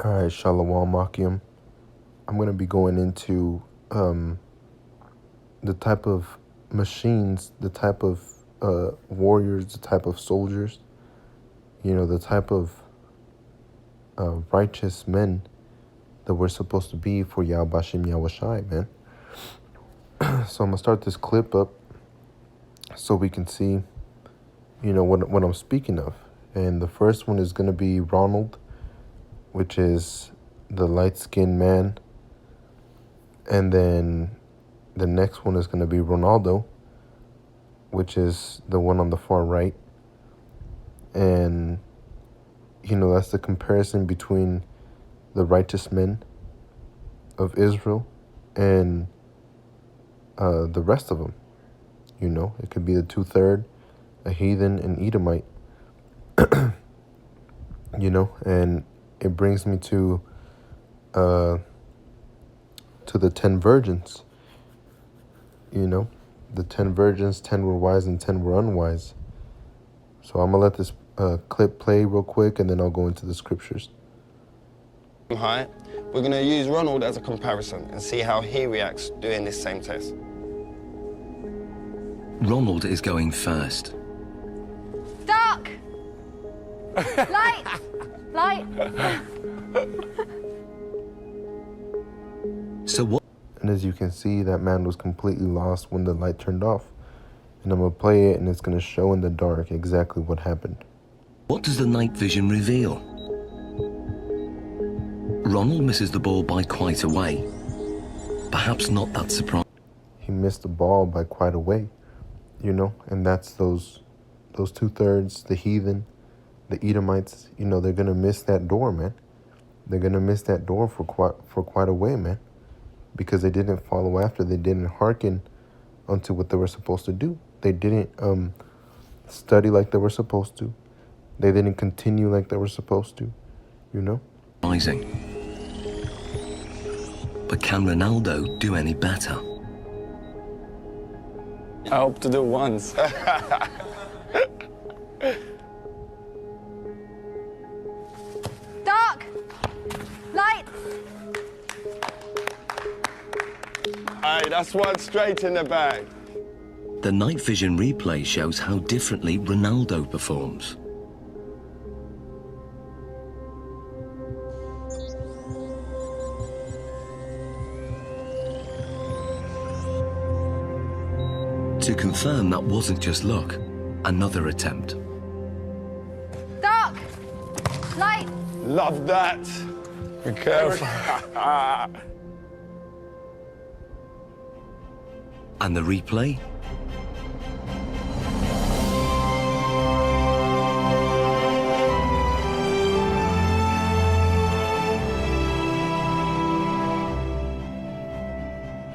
All right, Shalom Akim. I'm going to be going into the type of machines, the type of warriors, the type of soldiers, the type of righteous men that we're supposed to be for Yahweh Bashim Yahushai, man. So I'm going to start this clip up so we can see, what I'm speaking of. And the first one is going to be Ronald, which is the light-skinned man. And then the next one is going to be Ronaldo, which is the one on the far right. And, that's the comparison between the righteous men of Israel and the rest of them. It could be the 2/3, a heathen, an Edomite, and it brings me to the 10 virgins, the 10 virgins, 10 were wise and 10 were unwise. So I'm going to let this clip play real quick, and then I'll go into the scriptures. Height. We're going to use Ronald as a comparison and see how he reacts doing this same test. Ronald is going first. Dark! Light! Light! So what? And as you can see, that man was completely lost when the light turned off. And I'm going to play it, and it's going to show in the dark exactly what happened. What does the night vision reveal? Ronald misses the ball by quite a way. Perhaps not that surprising. He missed the ball by quite a way, and that's those 2/3, the heathen, the Edomites. They're going to miss that door, man. They're going to miss that door for quite a way, man, because they didn't follow after. They didn't hearken unto what they were supposed to do. They didn't study like they were supposed to. They didn't continue like they were supposed to, Rising. But can Ronaldo do any better? I hope to do once. Dark! Light! Hey, that's one straight in the bag. The night vision replay shows how differently Ronaldo performs. To confirm that wasn't just luck, another attempt. Dark! Light! Love that. Be careful. And the replay?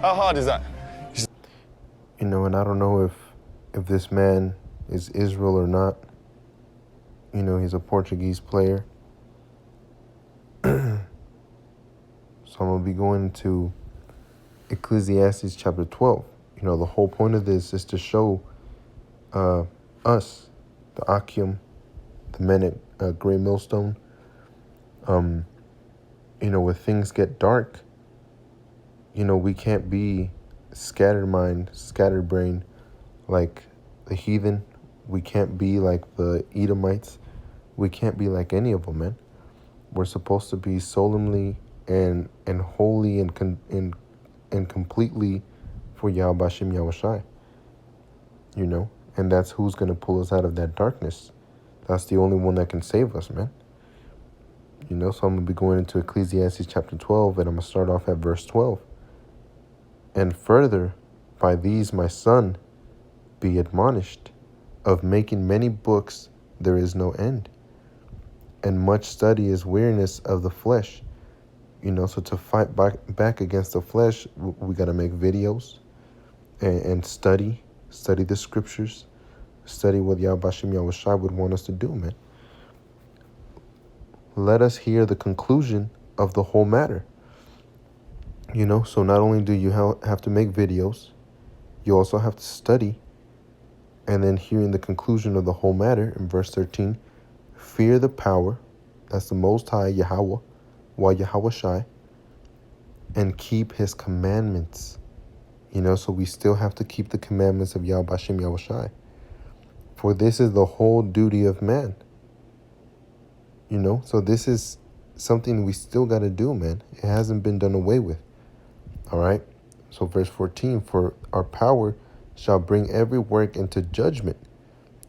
How hard is that? And I don't know if this man is Israel or not. He's a Portuguese player. So I'm going to be going to Ecclesiastes chapter 12. The whole point of this is to show us, the Akim, the men at Great Millstone, when things get dark, we can't be scattered mind, scattered brain like the heathen. We can't be like the Edomites. We can't be like any of them, man. We're supposed to be solemnly and wholly and completely for Yahweh Bashim Yahushai. And that's who's going to pull us out of that darkness. That's the only one that can save us, man. So I'm going to be going into Ecclesiastes chapter 12, and I'm going to start off at verse 12. And further, by these, my son, be admonished, of making many books there is no end, and much study is weariness of the flesh. So to fight back against the flesh, we got to make videos and study the scriptures, study what Yahweh Bashim Yahushai would want us to do, man. Let us hear the conclusion of the whole matter. So not only do you have to make videos, you also have to study. And then hearing the conclusion of the whole matter in verse 13, fear the power, that's the Most High Yahweh, Yahweh Shai, and keep his commandments. So we still have to keep the commandments of Yahweh Bashem Yahweh Shai. For this is the whole duty of man. So this is something we still got to do, man. It hasn't been done away with. All right. So verse 14, for our power shall bring every work into judgment.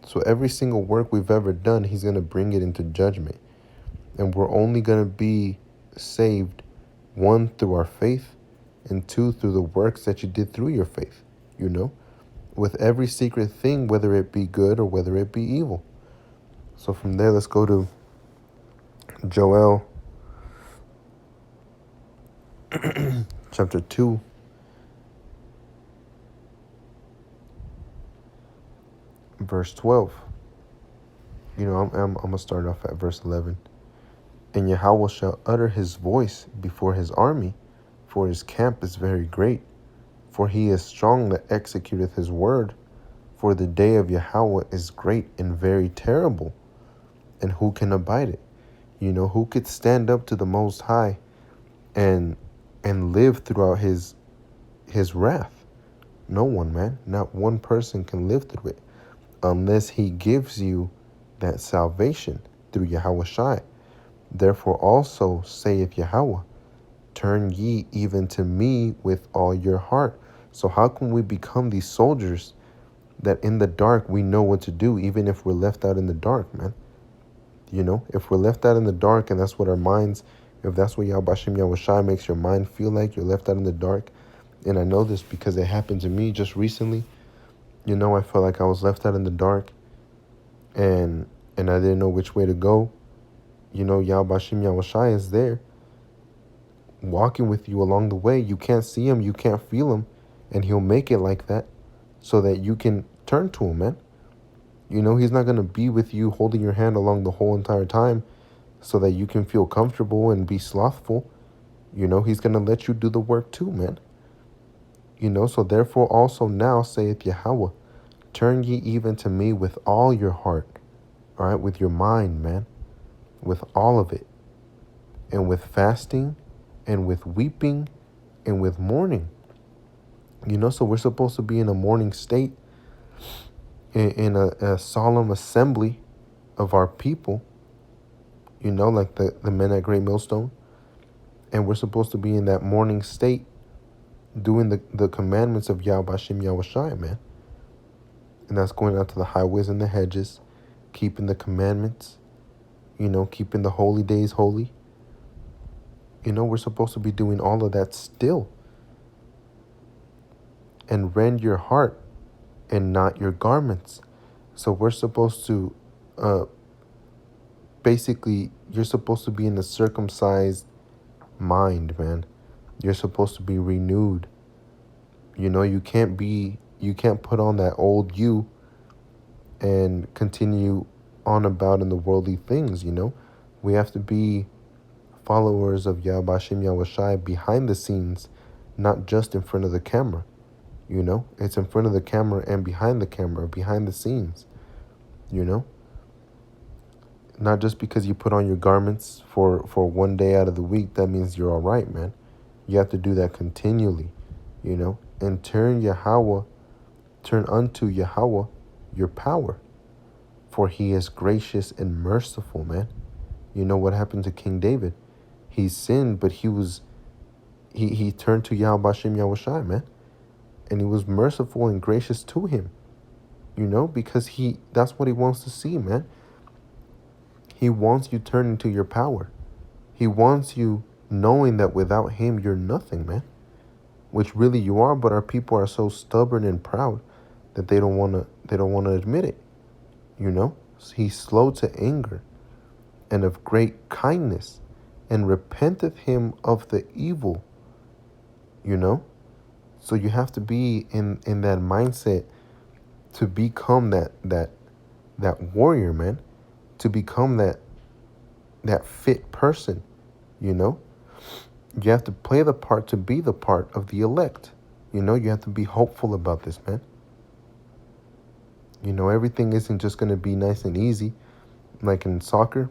So every single work we've ever done, he's going to bring it into judgment. And we're only going to be saved, 1, through our faith, and 2, through the works that you did through your faith, with every secret thing, whether it be good or whether it be evil. So from there, let's go to Joel chapter 2. Verse 12. I'm going to start off at verse 11. And Yahweh shall utter his voice before his army, for his camp is very great. For he is strong that executeth his word. For the day of Yahweh is great and very terrible. And who can abide it? Who could stand up to the Most High and live throughout his wrath? No one, man. Not one person can live through it, unless he gives you that salvation through Yahweh Shai. Therefore also saith Yahweh, turn ye even to me with all your heart. So how can we become these soldiers that in the dark we know what to do, even if we're left out in the dark, man? If we're left out in the dark, and that's what our minds, if that's what Yahweh Bashem Yahweh Shai makes your mind feel like, you're left out in the dark. And I know this because it happened to me just recently. I felt like I was left out in the dark, and I didn't know which way to go. Yahweh Bashem Yahweh Shai is there, walking with you along the way. You can't see him, you can't feel him, and he'll make it like that so that you can turn to him, man. He's not going to be with you holding your hand along the whole entire time so that you can feel comfortable and be slothful. He's going to let you do the work too, man. So therefore also now saith Yahweh, turn ye even to me with all your heart, all right, with your mind, man, with all of it, and with fasting, and with weeping, and with mourning. So we're supposed to be in a mourning state, in a solemn assembly of our people, like the men at Great Millstone. And we're supposed to be in that mourning state, doing the commandments of Yahweh Bashem Yahweh Shai, man. And that's going out to the highways and the hedges, keeping the commandments, keeping the holy days holy. We're supposed to be doing all of that still. And rend your heart and not your garments. So we're supposed to, basically, you're supposed to be in a circumcised mind, man. You're supposed to be renewed. You can't put on that old you and continue on about in the worldly things, We have to be followers of Yahweh Bashem Yahweh Shai behind the scenes, not just in front of the camera. It's in front of the camera and behind the camera, behind the scenes, Not just because you put on your garments for one day out of the week, that means you're all right, man. You have to do that continually, and turn unto Yahweh your power, for he is gracious and merciful, man. What happened to King David? He sinned, but he turned to Yahweh Bashem Yahweh Shai, man. And he was merciful and gracious to him, because that's what he wants to see, man. He wants you turning to your power. He wants you knowing that without him, you're nothing, man. Which really you are, but our people are so stubborn and proud that they don't want to admit it. He's slow to anger and of great kindness, and repenteth him of the evil. So you have to be in that mindset to become that warrior, man, to become that fit person, You have to play the part to be the part of the elect. You have to be hopeful about this, man. Everything isn't just going to be nice and easy. Like in soccer,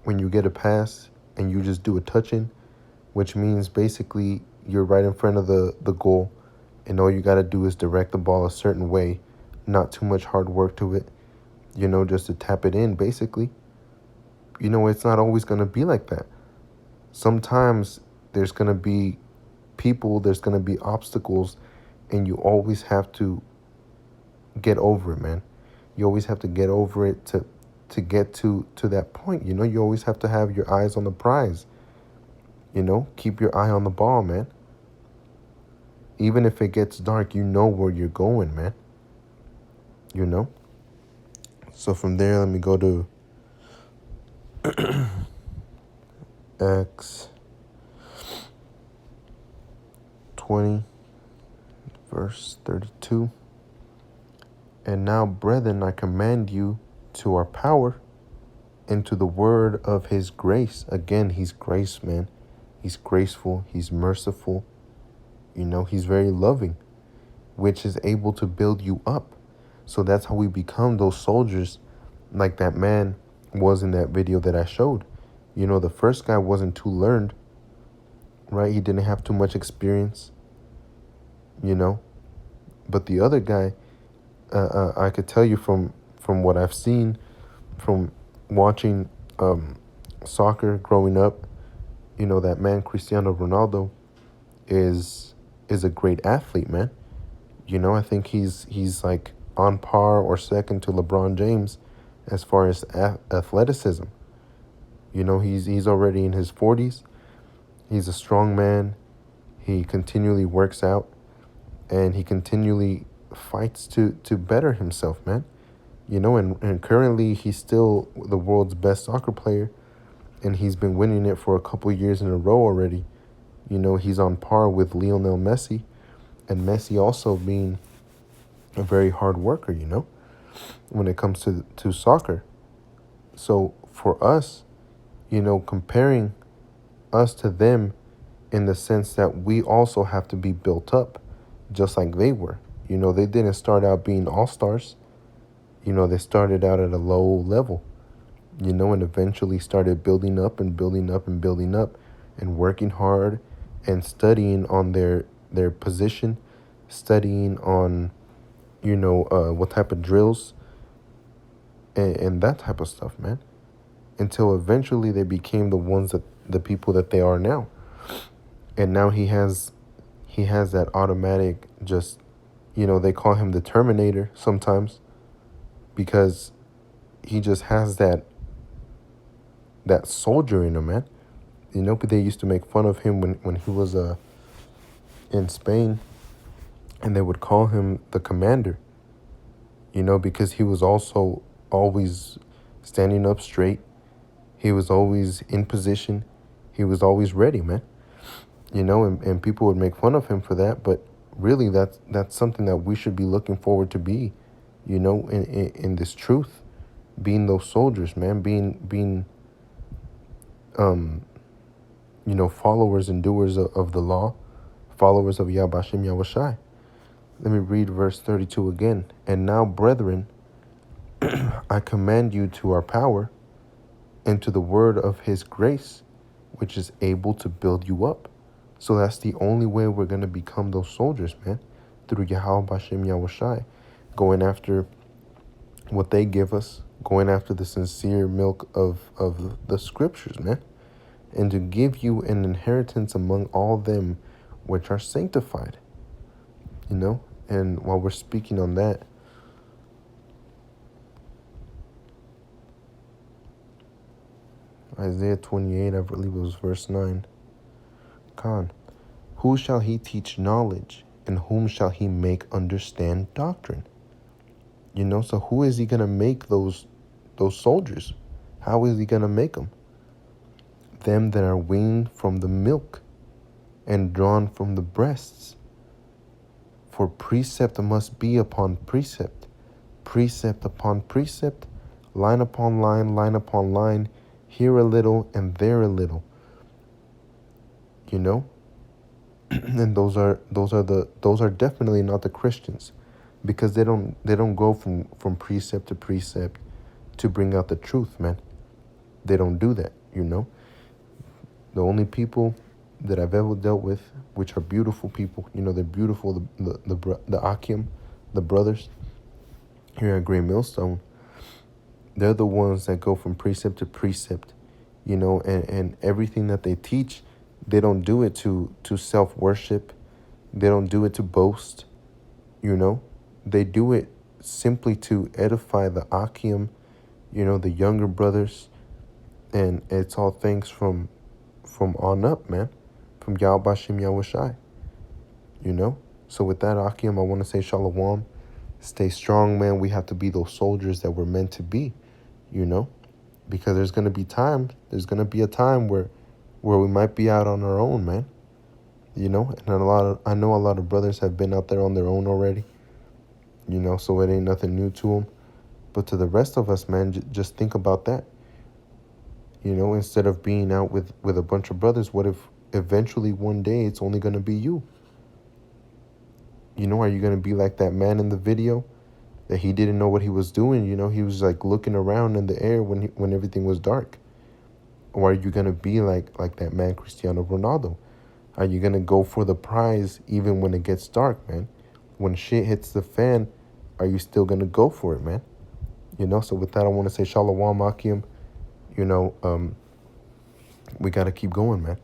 when you get a pass and you just do a touch-in, which means basically you're right in front of the goal, and all you got to do is direct the ball a certain way, not too much hard work to it, just to tap it in, basically. It's not always going to be like that. Sometimes there's going to be people, there's going to be obstacles, and you always have to get over it, man. You always have to get over it to get to that point. You always have to have your eyes on the prize. Keep your eye on the ball, man. Even if it gets dark, you know where you're going, man. So from there, let me go to Acts 20, verse 32. And now, brethren, I command you to our power and to the word of his grace. Again, he's grace, man. He's graceful. He's merciful. He's very loving, which is able to build you up. So that's how we become those soldiers like that man was in that video that I showed. The first guy wasn't too learned, right? He didn't have too much experience, But the other guy, I could tell you from what I've seen, from watching soccer growing up, that man Cristiano Ronaldo is a great athlete, man. I think he's like on par or second to LeBron James as far as athleticism. He's already in his 40s. He's a strong man. He continually works out, and he continually fights to better himself, man. And currently he's still the world's best soccer player, and he's been winning it for a couple years in a row already. He's on par with Lionel Messi, and Messi also being a very hard worker, when it comes to soccer. So for us, comparing us to them in the sense that we also have to be built up just like they were. They didn't start out being all-stars. They started out at a low level, and eventually started building up and building up and building up and working hard and studying on their position, studying on, what type of drills and that type of stuff, man, until eventually they became the people that they are now. And now he has that automatic, just, they call him the Terminator sometimes, because he just has that soldier in him, man. But they used to make fun of him when he was in Spain, and they would call him the commander, because he was also always standing up straight. He was always in position. He was always ready, man. And people would make fun of him for that, but really that's something that we should be looking forward to be, in this truth, being those soldiers, man, being followers and doers of the law, followers of Yahweh Hashem Yahweh Shai. Let me read verse 32 again. And now, brethren, I command you to our power and to the word of his grace, which is able to build you up. So that's the only way we're going to become those soldiers, man, through Yahweh Hashem Yahweh Shai, going after what they give us, going after the sincere milk of the scriptures, man, and to give you an inheritance among all them which are sanctified. And while we're speaking on that, Isaiah 28, I believe it was verse 9. Khan, who shall he teach knowledge, and whom shall he make understand doctrine? So who is he going to make those soldiers? How is he going to make them? Them that are weaned from the milk and drawn from the breasts. For precept must be upon precept, precept upon precept, line upon line, line upon line, here a little and there a little. And those are definitely not the Christians, because they don't go from precept to precept to bring out the truth, man. They don't do that, The only people that I've ever dealt with, which are beautiful people, you know, they're beautiful, the Akim, the brothers here at Great Millstone, they're the ones that go from precept to precept, you know, and everything that they teach, they don't do it to self-worship. They don't do it to boast, you know. They do it simply to edify the Akim, you know, the younger brothers. And it's all thanks from on up, man. From Yahweh Bashem Yahushai, you know. So with that, Akim, I want to say shalom. Stay strong, man. We have to be those soldiers that we're meant to be, you know. Because there's going to be a time where we might be out on our own, man. You know, and I know a lot of brothers have been out there on their own already, you know, so it ain't nothing new to them. But to the rest of us, man, just think about that. You know, instead of being out with a bunch of brothers, what if eventually one day it's only going to be you? You know, are you going to be like that man in the video that he didn't know what he was doing? You know, he was like looking around in the air when everything was dark. Or are you going to be like that man Cristiano Ronaldo? Are you going to go for the prize even when it gets dark, man? When shit hits the fan, are you still going to go for it, man? You know, so with that, I want to say shalom, Akim. You know, we got to keep going, man.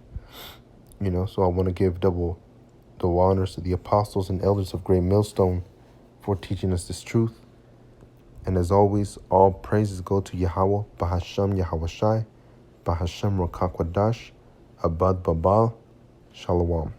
You know, so I want to give double honors to the apostles and elders of Great Millstone for teaching us this truth. And as always, all praises go to Yahweh, Bahasham Yahawashi, Bahasham Rokakwadash, Abad Babal, Shalom.